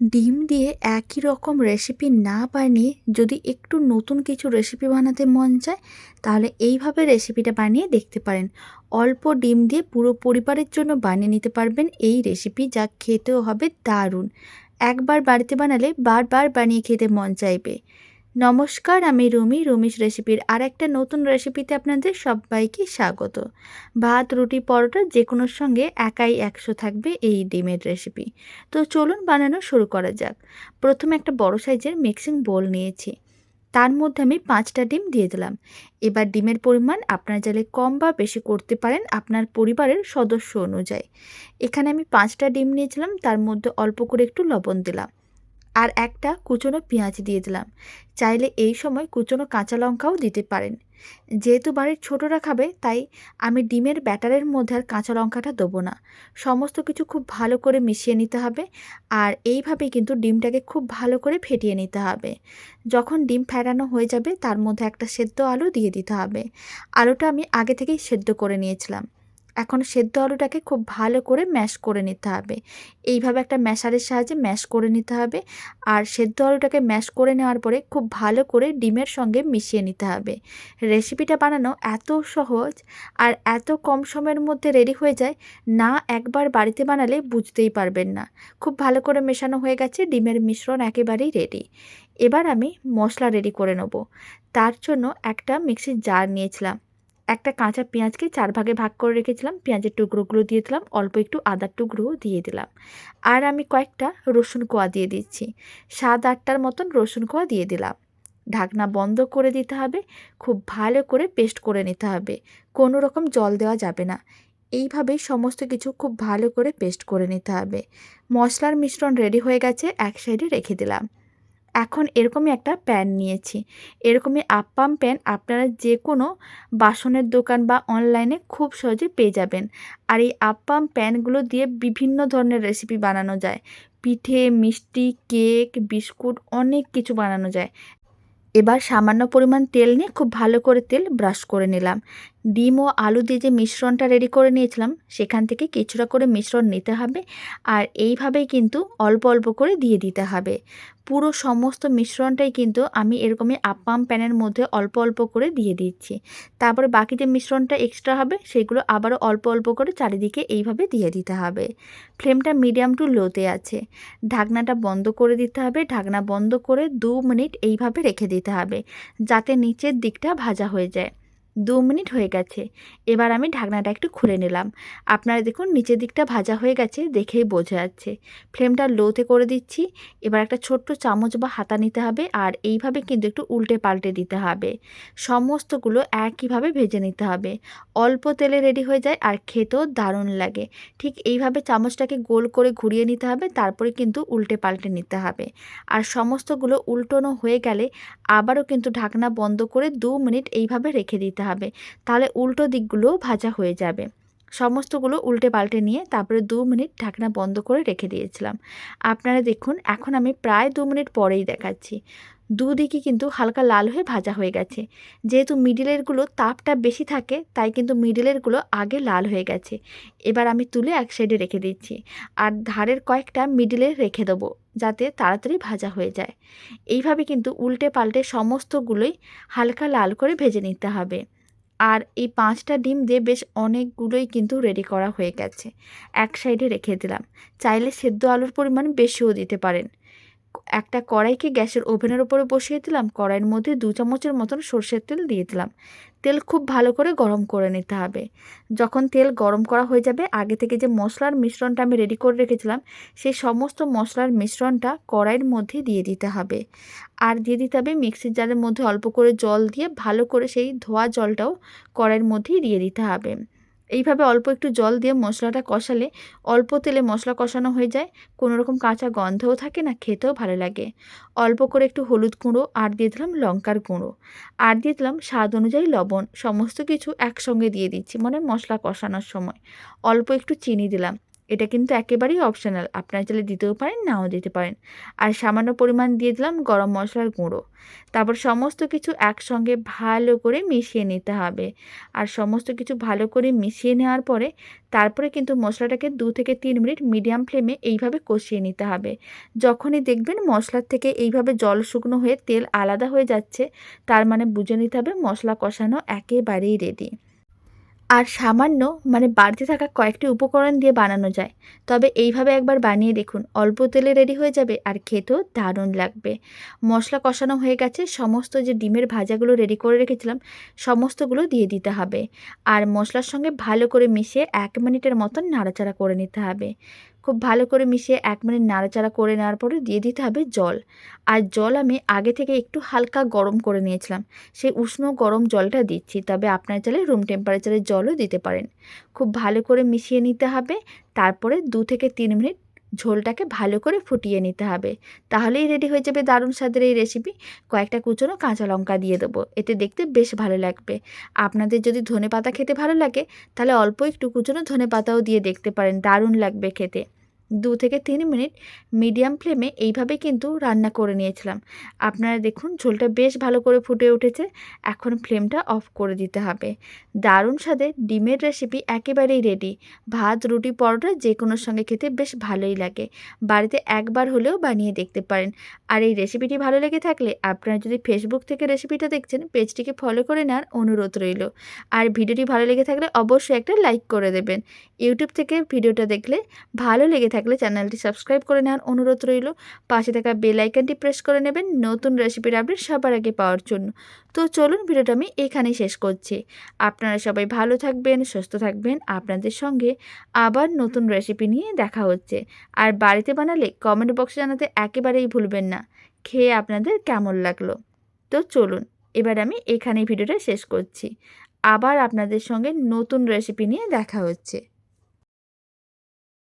ডিম দিয়ে একই রকম রেসিপি না বানিয়ে যদি একটু নতুন কিছু রেসিপি বানাতে মন চায়, তাহলে এইভাবে রেসিপিটা বানিয়ে দেখতে পারেন। অল্প ডিম দিয়ে পুরো পরিবারের জন্য বানিয়ে নিতে পারবেন এই রেসিপি, যা খেতেও হবে দারুণ। একবার বাড়িতে বানালে বারবার বানিয়ে খেতে মন চাইবে। নমস্কার, আমি রুমিস রেসিপির আর একটা নতুন রেসিপিতে আপনাদের সবাইকে স্বাগত। ভাত, রুটি, পরোটা যে কোনোর সঙ্গে একাই 100 থাকবে এই ডিমের রেসিপি। তো চলুন বানানো শুরু করা যাক। প্রথমে একটা বড় সাইজের মিক্সিং বোল নিয়েছি, তার মধ্যে আমি 5টা ডিম দিয়ে দিলাম। এবার ডিমের পরিমাণ আপনারা চাইলে কম বা বেশি করতে পারেন আপনার পরিবারের সদস্য অনুযায়ী। এখানে আমি 5টা ডিম নিয়েছিলাম, তার মধ্যে অল্প করে একটু লবণ দিলাম আর একটা কুচনো পেঁয়াজ দিয়ে দিলাম। চাইলে এই সময় কুচনো কাঁচা লঙ্কাও দিতে পারেন। যেহেতু বাড়ির ছোটরা খাবে, তাই আমি ডিমের ব্যাটারের মধ্যে আর কাঁচা লঙ্কাটা দেবো না। সমস্ত কিছু খুব ভালো করে মিশিয়ে নিতে হবে, আর এইভাবেই কিন্তু ডিমটাকে খুব ভালো করে ফেটিয়ে নিতে হবে। যখন ডিম ফেটানো হয়ে যাবে, তার মধ্যে একটা সেদ্ধ আলু দিয়ে দিতে হবে। আলুটা আমি আগে থেকেই সেদ্ধ করে নিয়েছিলাম। এখন সেদ্ধ আলুটাকে খুব ভালো করে ম্যাশ করে নিতে হবে। এইভাবে একটা ম্যাশারের সাহায্যে ম্যাশ করে নিতে হবে। আর সেদ্ধ আলুটাকে ম্যাশ করে নেওয়ার পরে খুব ভালো করে ডিমের সঙ্গে মিশিয়ে নিতে হবে। রেসিপিটা বানানো এত সহজ আর এত কম সময়ের মধ্যে রেডি হয়ে যায়, না একবার বাড়িতে বানালে বুঝতেই পারবেন না। খুব ভালো করে মেশানো হয়ে গেছে, ডিমের মিশ্রণ একেবারেই রেডি। এবার আমি মশলা রেডি করে নেব। তার জন্য একটা মিক্সির জার নিয়েছিলাম। একটা কাঁচা পেঁয়াজকে 4 ভাগে ভাগ করে রেখেছিলাম। পেঁয়াজের টুকরোগুলো দিয়ে দিলাম, অল্প একটু আদার টুকরোও দিয়ে দিলাম। আর আমি কয়েকটা রসুন কোয়া দিয়ে দিচ্ছি। 7-8টার মতন রসুন কোয়া দিয়ে দিলাম। ঢাকনা বন্ধ করে দিতে হবে। খুব ভালো করে পেস্ট করে নিতে হবে। কোনো রকম জল দেওয়া যাবে না। এইভাবেই সমস্ত কিছু খুব ভালো করে পেস্ট করে নিতে হবে। মশলার মিশ্রণ রেডি হয়ে গেছে, এক সাইডে রেখে দিলাম। এখন এরকমই একটা প্যান নিয়েছি। এরকমই আপ্পাম প্যান আপনারা যে কোনো বাসনের দোকান বা অনলাইনে খুব সহজে পেয়ে যাবেন। আর এই আপ্পাম প্যানগুলো দিয়ে বিভিন্ন ধরনের রেসিপি বানানো যায়। পিঠে, মিষ্টি, কেক, বিস্কুট অনেক কিছু বানানো যায়। এবার সামান্য পরিমাণ তেল নিয়ে খুব ভালো করে তেল ব্রাশ করে নিলাম। ডিম ও আলু দিয়ে যে মিশ্রণটা রেডি করে নিয়েছিলাম, সেখান থেকে কিছুটা করে মিশ্রণ নিতে হবে। আর এইভাবেই কিন্তু অল্প অল্প করে দিয়ে দিতে হবে। পুরো সমস্ত মিশ্রণটাই কিন্তু আমি এরকমই আপ্পাম প্যানের মধ্যে অল্প অল্প করে দিয়ে দিচ্ছি। তারপরে বাকি যে মিশ্রণটা এক্সট্রা হবে, সেগুলো আবারও অল্প অল্প করে চারিদিকে এইভাবে দিয়ে দিতে হবে। ফ্লেমটা মিডিয়াম টু লোতে আছে। ঢাকনাটা বন্ধ করে দিতে হবে। ঢাকনা বন্ধ করে 2 মিনিট এইভাবে রেখে দিতে হবে, যাতে নিচের দিকটা ভাজা হয়ে যায়। 2 মিনিট হয়ে গেছে। এবার আমি ঢাকনাটা একটু খুলে নিলাম। আপনারা দেখুন নিচের দিকটা ভাজা হয়ে গেছে, দেখেই বোঝা যাচ্ছে। ফ্লেমটা লোতে করে দিচ্ছি। এবার একটা ছোট্ট চামচ বা হাতা নিতে হবে, আর এইভাবে কিন্তু একটু উল্টে পাল্টে দিতে হবে। সমস্তগুলো একইভাবে ভেজে নিতে হবে। অল্প তেলে রেডি হয়ে যায় আর খেতেও দারুণ লাগে। ঠিক এইভাবে চামচটাকে গোল করে ঘুরিয়ে নিতে হবে, তারপরে কিন্তু উল্টে পাল্টে নিতে হবে। আর সমস্তগুলো উল্টোনো হয়ে গেলে আবারও কিন্তু ঢাকনা বন্ধ করে 2 মিনিট এইভাবে রেখে দিতে হবে। তাহলে উল্টো দিকগুলোও ভাজা হয়ে যাবে। সমস্তগুলো উল্টে পাল্টে নিয়ে তারপরে 2 মিনিট ঢাকনা বন্ধ করে রেখে দিয়েছিলাম। আপনারা দেখুন এখন আমি প্রায় 2 মিনিট পরেই দেখাচ্ছি। দুদিকই কিন্তু হালকা লাল হয়ে ভাজা হয়ে গেছে। যেহেতু মিডিলেরগুলো তাপটা বেশি থাকে, তাই কিন্তু মিডিলেরগুলো আগে লাল হয়ে গেছে। এবার আমি তুলে এক সাইডে রেখে দিচ্ছি। আর ধারের কয়েকটা মিডিলে রেখে দেবো, যাতে তাড়াতাড়ি ভাজা হয়ে যায়। এইভাবে কিন্তু উল্টে পাল্টে সমস্তগুলোই হালকা লাল করে ভেজে নিতে হবে। আর এই 5টা ডিম দিয়ে বেশ অনেকগুলোই কিন্তু রেডি করা হয়ে গেছে। এক সাইডে রেখে দিলাম। চাইলে সেদ্ধ আলুর পরিমাণ বেশিও দিতে পারেন। একটা কড়াইকে গ্যাসের ওভেনের উপরে বসিয়ে দিলাম। কড়াইয়ের মধ্যে 2 চামচের মতন সরষের তেল দিয়ে দিলাম। তেল খুব ভালো করে গরম করে নিতে হবে। যখন তেল গরম করা হয়ে যাবে, আগে থেকে যে মশলার মিশ্রণটা আমি রেডি করে রেখেছিলাম, সেই সমস্ত মশলার মিশ্রণটা কড়াইয়ের মধ্যে দিয়ে দিতে হবে। আর দিয়ে দিতে হবে মিক্সির জারের মধ্যে অল্প করে জল দিয়ে ভালো করে সেই ধোয়া জলটাও কড়াইয়ের মধ্যেই দিয়ে দিতে হবে। এইভাবে অল্প একটু জল দিয়ে মশলাটা কষালে অল্প তেলে মশলা কষানো হয়ে যায়। কোনো রকম কাঁচা গন্ধও থাকে না, খেতেও ভালো লাগে। অল্প করে একটু হলুদ গুঁড়ো আর দিয়ে দিলাম লঙ্কার গুঁড়ো, আর দিয়ে দিলাম স্বাদ অনুযায়ী লবণ। সমস্ত কিছু একসঙ্গে দিয়ে দিচ্ছি, মানে মশলা কষানোর সময়। অল্প একটু চিনি দিলাম। এটা কিন্তু একেবারেই অপশনাল, আপনারা চাইলে দিতেও পারেন, নাও দিতে পারেন। আর সামান্য পরিমাণ দিয়ে দিলাম গরম মশলার গুঁড়ো। তারপর সমস্ত কিছু একসঙ্গে ভালো করে মিশিয়ে নিতে হবে। আর সমস্ত কিছু ভালো করে মিশিয়ে নেওয়ার পরে তারপরে কিন্তু মশলাটাকে 2 থেকে 3 মিনিট মিডিয়াম ফ্লেমে এইভাবে কষিয়ে নিতে হবে। যখনই দেখবেন মশলার থেকে এইভাবে জল শুকনো হয়ে তেল আলাদা হয়ে যাচ্ছে, তার মানে বুঝে নিতে হবে মশলা কষানো একেবারেই রেডি। আর সামান্য বাড়তি থাকা কয়েকটি উপকরণ দিয়ে বানানো যায়। তবে এইভাবে একবার বানিয়ে দেখুন, অল্প তেলে রেডি হয়ে যাবে আর খেতেও দারুণ লাগবে। মশলা কষানো হয়ে গেছে, সমস্ত যে ডিমের ভাজাগুলো রেডি করে রেখেছিলাম সমস্তগুলো দিয়ে দিতে হবে। আর মশলার সঙ্গে ভালো করে মিশিয়ে 1 মিনিটের মতন নাড়াচাড়া করে নিতে হবে। খুব ভালো করে মিশিয়ে 1 মিনিট নাড়াচাড়া করে নেওয়ার পরে দিয়ে দিতে হবে জল। আর জল আমি আগে থেকে একটু হালকা গরম করে নিয়েছিলাম, সেই উষ্ণ গরম জলটা দিচ্ছি। তবে আপনারা চাইলে রুম টেম্পারেচারের জলও দিতে পারেন। খুব ভালো করে মিশিয়ে নিতে হবে। তারপরে 2 থেকে 3 মিনিট ঝোলটাকে ভালো করে ফুটিয়ে নিতে হবে। তাহলেই রেডি হয়ে যাবে দারুণ স্বাদের এই রেসিপি। কয়েকটা কুচনো কাঁচা লঙ্কা দিয়ে দেবো, এতে দেখতে বেশ ভালো লাগবে। আপনাদের যদি ধনেপাতা খেতে ভালো লাগে তাহলে অল্প একটু কুচনো ধনেপাতাও দিয়ে দেখতে পারেন, দারুণ লাগবে খেতে। 2 থেকে 3 মিনিট মিডিয়াম ফ্লেমে এইভাবে কিন্তু রান্না করে নিয়েছিলাম। আপনারা দেখুন ঝোলটা বেশ ভালো করে ফুটে উঠেছে। এখন ফ্লেমটা অফ করে দিতে হবে। দারুণ স্বাদের ডিমের রেসিপি একেবারেই রেডি। ভাত, রুটি, পরোটা যেকোনোর সঙ্গে খেতে বেশ ভালোই লাগে। বাড়িতে একবার হলেও বানিয়ে দেখতে পারেন। আর এই রেসিপিটি ভালো লেগে থাকলে আপনারা যদি ফেসবুক থেকে রেসিপিটা দেখছেন পেজটিকে ফলো করে নেওয়ার অনুরোধ রইল। আর ভিডিওটি ভালো লেগে থাকলে অবশ্যই একটা লাইক করে দেবেন। ইউটিউব থেকে ভিডিওটা দেখলে ভালো লেগে থাকলে চ্যানেলটি সাবস্ক্রাইব করে নেওয়ার অনুরোধ রইল। পাশে থাকা বেল আইকনটি প্রেস করে নেবেন নতুন রেসিপির আপডেট সবার আগে পাওয়ার জন্য। তো চলুন ভিডিওটা আমি এখানেই শেষ করছি। আপনারা সবাই ভালো থাকবেন, সুস্থ থাকবেন। আপনাদের সঙ্গে আবার নতুন রেসিপি নিয়ে দেখা হচ্ছে। আর বাড়িতে বানালে কমেন্ট বক্সে জানাতে একেবারেই ভুলবেন না খেয়ে আপনাদের কেমন লাগলো। তো চলুন এবার আমি এখানেই ভিডিওটা শেষ করছি। আবার আপনাদের সঙ্গে নতুন রেসিপি নিয়ে দেখা হচ্ছে।